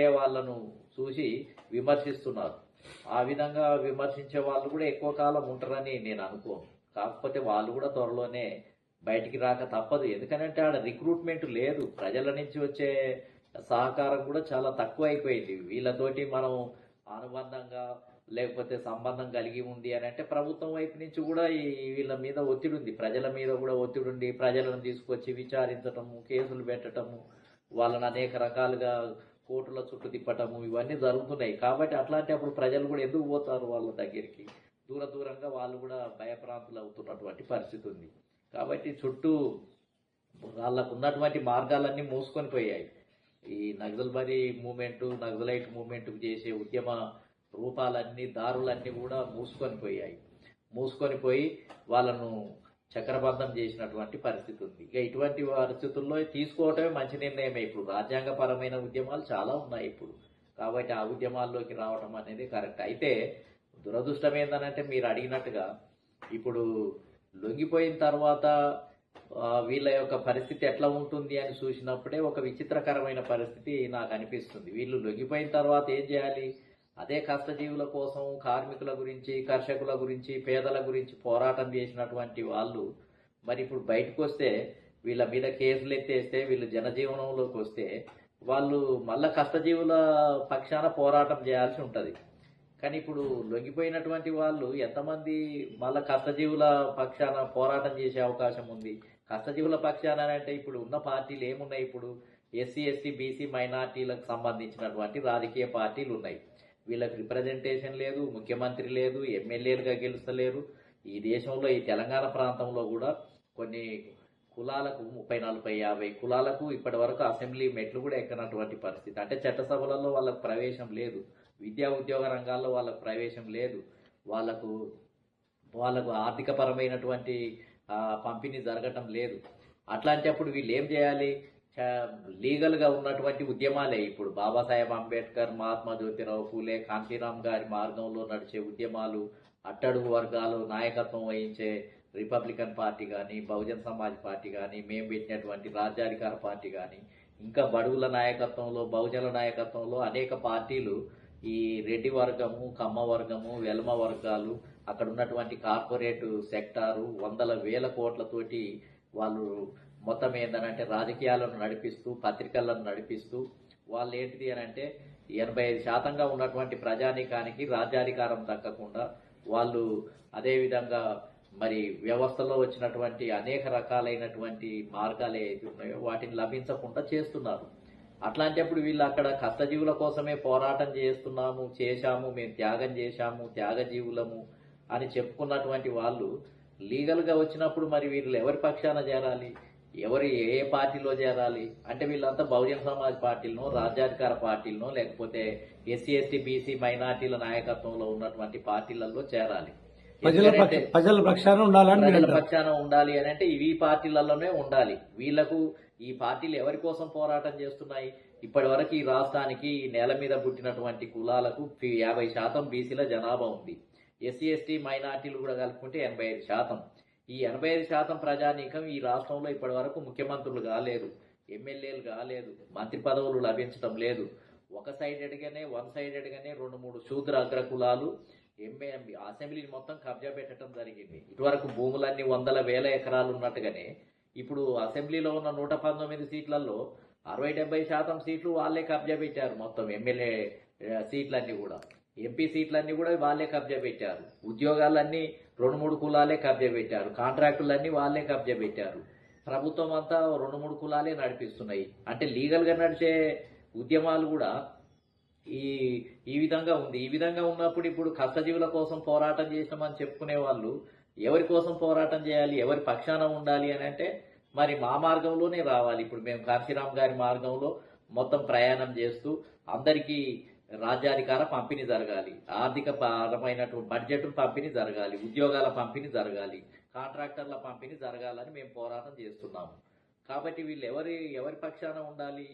వేరే వాళ్ళను చూసి విమర్శిస్తున్నారు. ఆ విధంగా విమర్శించే వాళ్ళు కూడా ఎక్కువ కాలం ఉంటారని నేను అనుకోను. కాకపోతే వాళ్ళు కూడా త్వరలోనే బయటికి రాక తప్పదు. ఎందుకంటే ఆడ రిక్రూట్మెంట్ లేదు. ప్రజల నుంచి వచ్చే సహకారం కూడా చాలా తక్కువ అయిపోయింది. వీళ్ళతోటి మనం అనుబంధంగా లేకపోతే సంబంధం కలిగి ఉంది అని అంటే ప్రభుత్వం వైపు నుంచి కూడా వీళ్ళ మీద ఒత్తిడి ఉంది. ప్రజల మీద కూడా ఒత్తిడి ఉండి ప్రజలను తీసుకొచ్చి విచారించటము, కేసులు పెట్టటము, వాళ్ళని అనేక రకాలుగా కోర్టుల చుట్టూ తిప్పటము ఇవన్నీ జరుగుతున్నాయి. కాబట్టి అట్లాంటప్పుడు ప్రజలు కూడా ఎందుకు పోతారు వాళ్ళ దగ్గరికి? దూరంగా వాళ్ళు కూడా భయప్రాంతులు అవుతున్నటువంటి పరిస్థితి ఉంది. కాబట్టి చుట్టూ వాళ్ళకు ఉన్నటువంటి మార్గాలన్నీ మూసుకొని పోయాయి. ఈ నక్సల్బరీ మూమెంట్, నక్సలైట్ మూమెంట్ చేసే ఉద్యమ రూపాలన్నీ, దారులన్నీ కూడా మూసుకొని పోయి వాళ్ళను చక్రబంధం చేసినటువంటి పరిస్థితి ఉంది. ఇక ఇటువంటి పరిస్థితుల్లో తీసుకోవటమే మంచి నిర్ణయమే. ఇప్పుడు రాజ్యాంగపరమైన ఉద్యమాలు చాలా ఉన్నాయి ఇప్పుడు. కాబట్టి ఆ ఉద్యమాల్లోకి రావటం అనేది కరెక్ట్. అయితే దురదృష్టం ఏంటంటే మీరు అడిగినట్టుగా ఇప్పుడు లొంగిపోయిన తర్వాత వీళ్ళ యొక్క పరిస్థితి ఎట్లా ఉంటుంది అని చూసినప్పుడే ఒక విచిత్రకరమైన పరిస్థితి నాకు అనిపిస్తుంది. వీళ్ళు లొంగిపోయిన తర్వాత ఏం చేయాలి? అదే కష్టజీవుల కోసం, కార్మికుల గురించి, కర్షకుల గురించి, పేదల గురించి పోరాటం చేసినటువంటి వాళ్ళు మరి ఇప్పుడు బయటకు వస్తే, వీళ్ళ మీద కేసులు ఎత్తేస్తే, వీళ్ళు జనజీవనంలోకి వస్తే వాళ్ళు మళ్ళా కష్టజీవుల పక్షాన పోరాటం చేయాల్సి ఉంటుంది. కానీ ఇప్పుడు లొంగిపోయినటువంటి వాళ్ళు ఎంతమంది మళ్ళా కష్టజీవుల పక్షాన పోరాటం చేసే అవకాశం ఉంది? కష్టజీవుల పక్షాన అంటే ఇప్పుడు ఉన్న పార్టీలు ఏమున్నాయి? ఇప్పుడు ఎస్సీ, ఎస్టీ, బీసీ, మైనార్టీలకు సంబంధించినటువంటి రాజకీయ పార్టీలు ఉన్నాయి. వీళ్ళకి రిప్రజెంటేషన్ లేదు, ముఖ్యమంత్రి లేదు, ఎమ్మెల్యేలుగా గెలుస్తలేరు. ఈ దేశంలో, ఈ తెలంగాణ ప్రాంతంలో కూడా కొన్ని కులాలకు 30, 40, 50 కులాలకు ఇప్పటి వరకు అసెంబ్లీ మెట్లు కూడా ఎక్కనటువంటి పరిస్థితి. అంటే చట్టసభలలో వాళ్ళకు ప్రవేశం లేదు, విద్యా ఉద్యోగ రంగాల్లో వాళ్ళకు ప్రవేశం లేదు, వాళ్ళకు ఆర్థిక పరమైనటువంటి పంపిణీ జరగటం లేదు. అట్లాంటప్పుడు వీళ్ళు ఏం చేయాలి? లీగల్గా ఉన్నటువంటి ఉద్యమాలే ఇప్పుడు బాబాసాహెబ్ అంబేద్కర్, మహాత్మా జ్యోతిరావు పూలే, కాంశీరామ్ గారి మార్గంలో నడిచే ఉద్యమాలు, అట్టడుగు వర్గాలు నాయకత్వం వహించే రిపబ్లికన్ పార్టీ కానీ, బహుజన్ సమాజ్ పార్టీ కానీ, మేము పెట్టినటువంటి రాజ్యాధికార పార్టీ కానీ, ఇంకా బడుగుల నాయకత్వంలో, బహుజనుల నాయకత్వంలో అనేక పార్టీలు, ఈ రెడ్డి వర్గము, కమ్మ వర్గము, వెల్మ వర్గాలు, అక్కడ ఉన్నటువంటి కార్పొరేట్ సెక్టారు వందల వేల కోట్లతోటి వాళ్ళు మొత్తం ఏంటంటే రాజకీయాలను నడిపిస్తూ, పత్రికలను నడిపిస్తూ వాళ్ళు ఏంటిది అని అంటే 85% ఉన్నటువంటి ప్రజానీకానికి రాజ్యాధికారం దక్కకుండా వాళ్ళు అదేవిధంగా మరి వ్యవస్థలో వచ్చినటువంటి అనేక రకాలైనటువంటి మార్గాలు ఏవైతే ఉన్నాయో వాటిని లభించకుండా చేస్తున్నారు. అట్లాంటప్పుడు వీళ్ళు అక్కడ కష్టజీవుల కోసమే పోరాటం చేశాము, మేము త్యాగం చేశాము, త్యాగజీవులము అని చెప్పుకున్నటువంటి వాళ్ళు లీగల్గా వచ్చినప్పుడు మరి వీళ్ళు ఎవరి పక్షాన చేరాలి? ఏ పార్టీలో చేరాలి? అంటే వీళ్ళంతా బహుజన్ సమాజ్ పార్టీలను, రాజ్యాధికార పార్టీలను, లేకపోతే ఎస్సీ, ఎస్టీ, బీసీ, మైనార్టీల నాయకత్వంలో ఉన్నటువంటి పార్టీలలో చేరాలి. ప్రజల పక్షాన ఉండాలి అని అంటే ఇవి పార్టీలలోనే ఉండాలి. వీళ్లకు ఈ పార్టీలు ఎవరి కోసం పోరాటం చేస్తున్నాయి? ఇప్పటి వరకు ఈ రాష్ట్రానికి ఈ నేల మీద పుట్టినటువంటి కులాలకు 50% బీసీల జనాభా ఉంది. ఎస్సీ, ఎస్టీ, మైనార్టీలు కూడా కలుపుకుంటే 85%. ఈ 85% ప్రజానీకం ఈ రాష్ట్రంలో ఇప్పటి వరకు ముఖ్యమంత్రులు కాలేదు, ఎమ్మెల్యేలు కాలేదు, మంత్రి పదవులు లభించడం లేదు. వన్ సైడెడ్గానే 2-3 శూద్ర అగ్రకులాలు అసెంబ్లీని మొత్తం కబ్జా పెట్టడం జరిగింది. ఇటువరకు భూములన్నీ వందల వేల ఎకరాలు ఉన్నట్టుగానే ఇప్పుడు అసెంబ్లీలో ఉన్న 119 సీట్లలో 60-70% సీట్లు వాళ్ళే కబ్జా పెట్టారు. మొత్తం ఎమ్మెల్యే సీట్లన్నీ కూడా, ఎంపీ సీట్లన్నీ కూడా వాళ్ళే కబ్జా పెట్టారు. ఉద్యోగాలన్నీ 2-3 కులాలే కబ్జా పెట్టారు. కాంట్రాక్టులన్నీ వాళ్ళే కబ్జా పెట్టారు. ప్రభుత్వం అంతా 2-3 కులాలే నడిపిస్తున్నాయి. అంటే లీగల్గా నడిచే ఉద్యమాలు కూడా ఈ విధంగా ఉంది. ఈ విధంగా ఉన్నప్పుడు ఇప్పుడు కష్టజీవుల కోసం పోరాటం చేసినామని చెప్పుకునే వాళ్ళు ఎవరి కోసం పోరాటం చేయాలి? ఎవరి పక్షాన ఉండాలి అని అంటే మరి మా మార్గంలోనే రావాలి. ఇప్పుడు మేము కాశీరామ్ గారి మార్గంలో మొత్తం ప్రయాణం చేస్తూ అందరికీ రాజ్యాధికార పంపిణీ జరగాలి, ఆర్థిక పరమైనటువంటి బడ్జెట్ పంపిణీ జరగాలి, ఉద్యోగాల పంపిణీ జరగాలి, కాంట్రాక్టర్ల పంపిణీ జరగాలని మేము పోరాటం చేస్తున్నాము. కాబట్టి వీళ్ళు ఎవరి పక్షాన ఉండాలి?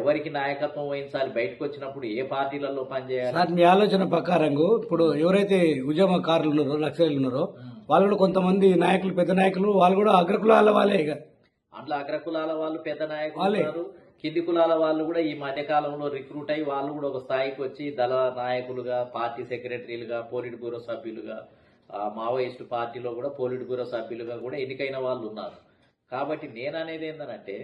ఎవరికి నాయకత్వం వహించాలి? బయటకు వచ్చినప్పుడు ఏ పార్టీలలో పనిచేయాలి? సార్, మీ ఆలోచన ప్రకారంగా ఇప్పుడు ఎవరైతే ఉద్యమకారులు ఉన్నారో, నక్సలైట్లు ఉన్నారో వాళ్ళు కూడా కొంతమంది నాయకులు, పెద్ద నాయకులు, వాళ్ళు కూడా అగ్రకులాల వాళ్ళే. అట్లా అగ్రకులాల వాళ్ళు పెద్ద నాయకులు ఉన్నారు, కింది కులాల వాళ్ళు కూడా ఈ మధ్య కాలంలో రిక్రూట్ అయ్యి వాళ్ళు కూడా ఒక స్థాయికి వచ్చి దళ నాయకులుగా, పార్టీ సెక్రటరీలుగా, పోలిట్ బ్యూరో సభ్యులుగా, మావోయిస్టు పార్టీలో కూడా పోలిట్ బ్యూరో సభ్యులుగా కూడా ఎన్నికైన వాళ్ళు ఉన్నారు. కాబట్టి నేను అనేది ఏంటంటే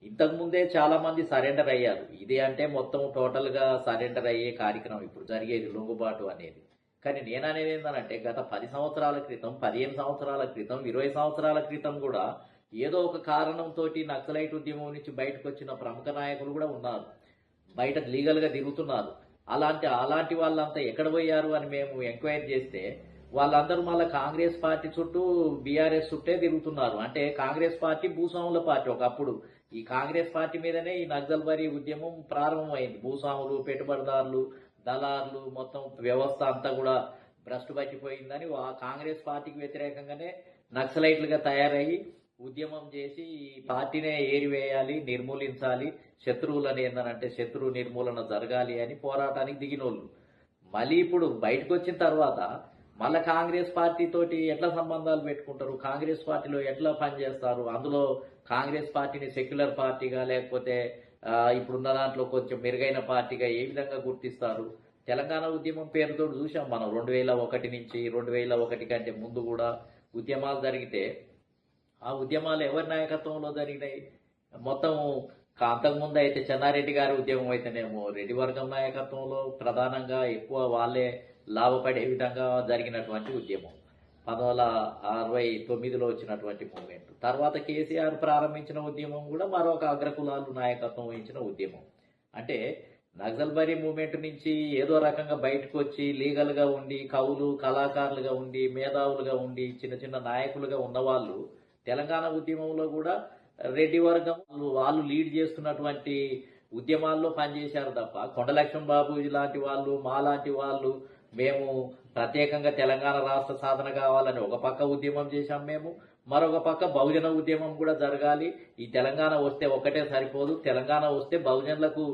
ఇంతకుముందే చాలా మంది సరెండర్ అయ్యారు. ఇది అంటే మొత్తం టోటల్గా సరెండర్ అయ్యే కార్యక్రమం ఇప్పుడు జరిగేది లొంగుబాటు అనేది. కానీ నేను అనేది ఏంటంటే గత 10 సంవత్సరాల క్రితం, 15 సంవత్సరాల క్రితం, 20 సంవత్సరాల క్రితం కూడా ఏదో ఒక కారణంతో నక్సలైట్ ఉద్యమం నుంచి బయటకు వచ్చిన ప్రముఖ నాయకులు కూడా ఉన్నారు, బయట లీగల్గా తిరుగుతున్నారు. అలాంటి వాళ్ళంతా ఎక్కడ పోయారు అని మేము ఎంక్వైరీ చేస్తే వాళ్ళందరూ మళ్ళీ కాంగ్రెస్ పార్టీ చుట్టూ, బీఆర్ఎస్ చుట్టే తిరుగుతున్నారు. అంటే కాంగ్రెస్ పార్టీ భూస్వాముల పార్టీ. ఒకప్పుడు ఈ కాంగ్రెస్ పార్టీ మీదనే ఈ నక్సల్బరీ ఉద్యమం ప్రారంభమైంది. భూస్వాములు, పెట్టుబడిదారులు, దళారులు, మొత్తం వ్యవస్థ అంతా కూడా భ్రష్టు పట్టిపోయిందని కాంగ్రెస్ పార్టీకి వ్యతిరేకంగానే నక్సలైట్లుగా తయారయ్యి ఉద్యమం చేసి ఈ పార్టీనే ఏరివేయాలి, నిర్మూలించాలి, శత్రువులని ఏందనంటే శత్రు నిర్మూలన జరగాలి అని పోరాటానికి దిగినోళ్ళు. మళ్ళీ ఇప్పుడు బయటకు వచ్చిన తర్వాత మళ్ళీ కాంగ్రెస్ పార్టీ తోటి ఎట్లా సంబంధాలు పెట్టుకుంటారు, కాంగ్రెస్ పార్టీలో ఎట్లా పనిచేస్తారు, అందులో కాంగ్రెస్ పార్టీని సెక్యులర్ పార్టీగా లేకపోతే ఇప్పుడున్న దాంట్లో కొంచెం మెరుగైన పార్టీగా ఏ విధంగా గుర్తిస్తారు? తెలంగాణ ఉద్యమం పేరుతో చూసాం మనం. 2001 నుంచి 2001 కంటే ముందు కూడా ఉద్యమాలు జరిగితే ఆ ఉద్యమాలు ఎవరి నాయకత్వంలో జరిగినాయి? మొత్తం అంతకుముందు అయితే చెన్నారెడ్డి గారి ఉద్యమం అయితేనేమో రెడ్డి వర్గం నాయకత్వంలో ప్రధానంగా ఎక్కువ వాళ్ళే లాభపడే విధంగా జరిగినటువంటి ఉద్యమం 1969లో వచ్చినటువంటి మూవ్మెంట్. తర్వాత కేసీఆర్ ప్రారంభించిన ఉద్యమం కూడా మరొక అగ్రకులాలు నాయకత్వం వహించిన ఉద్యమం. అంటే నక్సల్బరీ మూవ్మెంట్ నుంచి ఏదో రకంగా బయటకు వచ్చి లీగల్గా ఉండి, కవులు, కళాకారులుగా ఉండి, మేధావులుగా ఉండి, చిన్న చిన్న నాయకులుగా ఉన్నవాళ్ళు తెలంగాణ ఉద్యమంలో కూడా రెడ్డి వర్గం వాళ్ళు లీడ్ చేస్తున్నటువంటి ఉద్యమాల్లో పనిచేశారు తప్ప కొండలక్ష్మణ బాబు లాంటి వాళ్ళు, మా లాంటి వాళ్ళు మేము ప్రత్యేకంగా తెలంగాణ రాష్ట్ర సాధన కావాలని ఒక పక్క ఉద్యమం చేశాం మేము, మరొక పక్క బహుజన ఉద్యమం కూడా జరగాలి, ఈ తెలంగాణ వస్తే ఒక్కటే సరిపోదు, తెలంగాణ వస్తే బహుజనులకు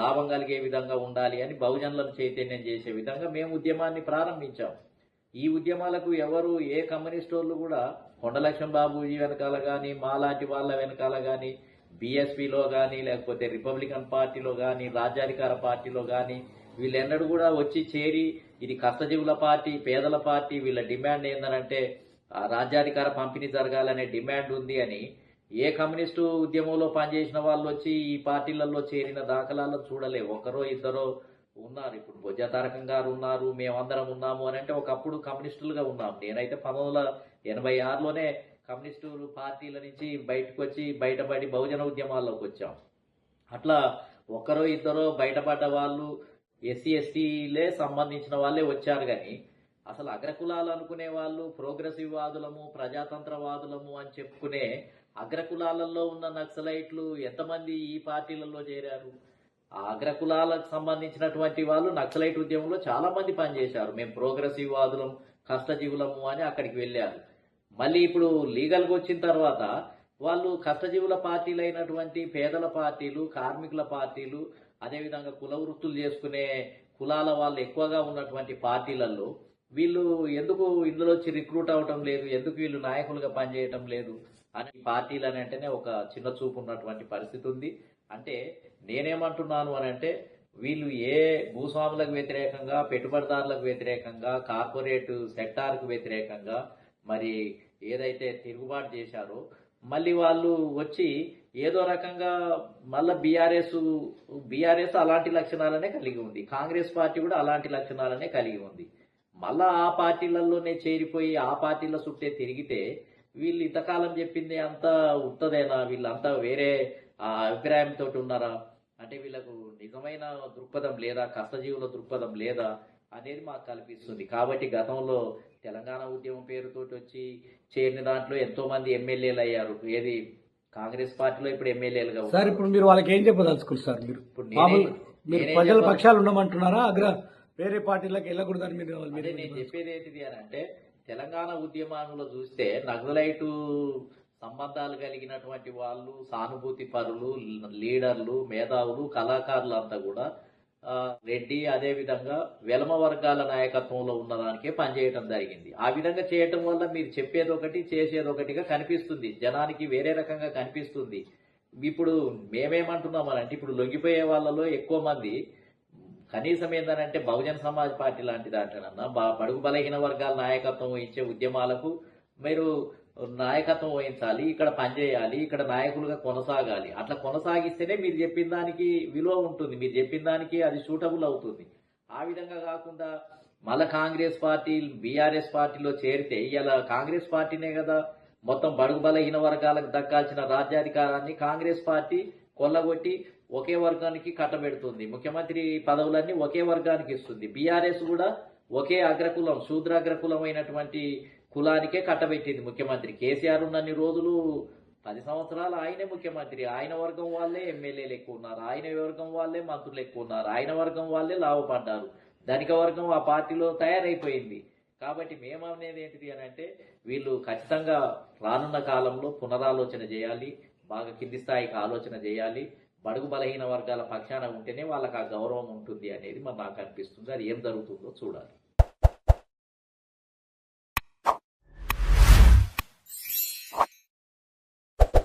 లాభం కలిగే విధంగా ఉండాలి అని బహుజనులను చైతన్యం చేసే విధంగా మేము ఉద్యమాన్ని ప్రారంభించాం. ఈ ఉద్యమాలకు ఎవరు ఏ కమ్యూనిస్ట్ వాళ్ళు కూడా కొండలక్ష్మణ బాబూజీ వెనకాల కానీ, మాలాంటి వాళ్ళ వెనకాల కానీ, బీఎస్పీలో కానీ, లేకపోతే రిపబ్లికన్ పార్టీలో కానీ, రాజ్యాధికార పార్టీలో కానీ వీళ్ళెన్నడూ కూడా వచ్చి చేరి ఇది కష్టజీవుల పార్టీ, పేదల పార్టీ, వీళ్ళ డిమాండ్ ఏందనంటే రాజ్యాధికార పంపిణీ జరగాలనే డిమాండ్ ఉంది అని ఏ కమ్యూనిస్టు ఉద్యమంలో పనిచేసిన వాళ్ళు వచ్చి ఈ పార్టీలలో చేరిన దాఖలాలను చూడలే. ఒకరో ఇద్దరో ఉన్నారు. ఇప్పుడు బొజ్జ తారకం గారు ఉన్నారు, మేమందరం ఉన్నాము అని అంటే ఒకప్పుడు కమ్యూనిస్టులుగా ఉన్నాం. నేనైతే 1986లోనే కమ్యూనిస్టు పార్టీల నుంచి బయటకు వచ్చి బయటపడి బహుజన ఉద్యమాల్లోకి వచ్చాం. అట్లా ఒకరో ఇద్దరో బయటపడ్డ వాళ్ళు ఎస్సీ ఎస్టీలే సంబంధించిన వాళ్ళే వచ్చారు. కానీ అసలు అగ్రకులాలు అనుకునే వాళ్ళు ప్రోగ్రెసివ్ వాదులము, ప్రజాతంత్రవాదులము అని చెప్పుకునే అగ్రకులాలలో ఉన్న నక్సలైట్లు ఎంతమంది ఈ పార్టీలలో చేరారు? ఆ అగ్రకులాలకు సంబంధించినటువంటి వాళ్ళు నక్సలైట్ ఉద్యమంలో చాలా మంది పనిచేశారు. మేము ప్రోగ్రెసివ్ వాదులం, కష్టజీవులము అని అక్కడికి వెళ్ళారు. మళ్ళీ ఇప్పుడు లీగల్గా వచ్చిన తర్వాత వాళ్ళు కష్టజీవుల పార్టీలు అయినటువంటి పేదల పార్టీలు, కార్మికుల పార్టీలు, అదేవిధంగా కుల వృత్తులు చేసుకునే కులాల వాళ్ళు ఎక్కువగా ఉన్నటువంటి పార్టీలలో వీళ్ళు ఎందుకు ఇందులో వచ్చి రిక్రూట్ అవటం లేదు, ఎందుకు వీళ్ళు నాయకులుగా పనిచేయటం లేదు అని పార్టీలు అని అంటేనే ఒక చిన్న చూపు ఉన్నటువంటి పరిస్థితి ఉంది. అంటే నేనేమంటున్నాను అని అంటే వీళ్ళు ఏ భూస్వాములకు వ్యతిరేకంగా, పెట్టుబడిదారులకు వ్యతిరేకంగా, కార్పొరేట్ సెక్టార్కు వ్యతిరేకంగా మరి ఏదైతే తిరుగుబాటు చేశారో మళ్ళీ వాళ్ళు వచ్చి ఏదో రకంగా మళ్ళీ బీఆర్ఎస్ అలాంటి లక్షణాలనే కలిగి ఉంది, కాంగ్రెస్ పార్టీ కూడా అలాంటి లక్షణాలనే కలిగి ఉంది. మళ్ళా ఆ పార్టీలలోనే చేరిపోయి ఆ పార్టీల చుట్టే తిరిగితే వీళ్ళు ఇంతకాలం చెప్పింది అంతా ఉత్తదేనా? వీళ్ళంతా వేరే అభిప్రాయంతో ఉన్నారా? అంటే వీళ్ళకు నిజమైన దృక్పథం లేదా, కష్టజీవుల దృక్పథం లేదా అనేది మాకు కల్పిస్తుంది. కాబట్టి గతంలో తెలంగాణ ఉద్యమం పేరుతోటి వచ్చి చేరిన దాంట్లో ఎంతో మంది ఎమ్మెల్యేలు అయ్యారు. ఏది కాంగ్రెస్ పార్టీలో ఇప్పుడు ఎమ్మెల్యేలుగా సార్. ఇప్పుడు మీరు వాళ్ళకి ఏం చెప్పదలుచుకున్నారు సార్? మీరు ప్రజల పక్షాలు ఉండమంటున్నారా, వేరే పార్టీలకు వెళ్ళకూడదని మీరు? నేను చెప్పేది ఏంటిది అని అంటే తెలంగాణ ఉద్యమంలో చూస్తే నక్సలైటు సంబంధాలు కలిగినటువంటి వాళ్ళు, సానుభూతి పరులు, లీడర్లు, మేధావులు, కళాకారులు అంతా కూడా రెడ్డి అదేవిధంగా వెలమ వర్గాల నాయకత్వంలో ఉన్నదానికే పనిచేయడం జరిగింది. ఆ విధంగా చేయటం వల్ల మీరు చెప్పేది ఒకటి చేసేది ఒకటిగా కనిపిస్తుంది, జనానికి వేరే రకంగా కనిపిస్తుంది. ఇప్పుడు మేమేమంటున్నామనంటే ఇప్పుడు లొంగిపోయే వాళ్ళలో ఎక్కువ మంది కనీసం ఏంటంటే బహుజన సమాజ్ పార్టీ లాంటి దాంట్లోనన్నా బడుగు బలహీన వర్గాల నాయకత్వం వహించే ఉద్యమాలకు మీరు నాయకత్వం వహించాలి, ఇక్కడ పనిచేయాలి, ఇక్కడ నాయకులుగా కొనసాగాలి. అట్లా కొనసాగిస్తేనే మీరు చెప్పిన దానికి విలువ ఉంటుంది, మీరు చెప్పిన దానికి అది సూటబుల్ అవుతుంది. ఆ విధంగా కాకుండా మళ్ళా కాంగ్రెస్ పార్టీ బీఆర్ఎస్ పార్టీలో చేరితే ఇలా కాంగ్రెస్ పార్టీనే కదా మొత్తం బడుగు బలహీన వర్గాలకు దక్కాల్సిన రాజ్యాధికారాన్ని కాంగ్రెస్ పార్టీ కొల్లగొట్టి ఒకే వర్గానికి కట్టబెడుతుంది. ముఖ్యమంత్రి పదవులన్నీ ఒకే వర్గానికి ఇస్తుంది. బీఆర్ఎస్ కూడా ఒకే అగ్రకులం శూద్రాగ్రకులమైనటువంటి కులానికే కట్టబెట్టింది ముఖ్యమంత్రి. కేసీఆర్ ఉన్నన్ని రోజులు 10 సంవత్సరాలు ఆయనే ముఖ్యమంత్రి. ఆయన వర్గం వాళ్ళే ఎమ్మెల్యేలు ఎక్కువ ఉన్నారు, ఆయన వర్గం వాళ్ళే మంత్రులు ఎక్కువ ఉన్నారు, ఆయన వర్గం వాళ్ళే లాభపడ్డారు. ధనిక వర్గం ఆ పార్టీలో తయారైపోయింది. కాబట్టి మేమనేది ఏంటిది అని అంటే వీళ్ళు ఖచ్చితంగా రానున్న కాలంలో పునరాలోచన చేయాలి, బాగా కింది స్థాయికి ఆలోచన చేయాలి. బడుగు బలహీన వర్గాల పక్షాన ఉంటేనే వాళ్ళకి ఆ గౌరవం ఉంటుంది అనేది మరి నాకు అనిపిస్తుంది. అది ఏం జరుగుతుందో చూడాలి.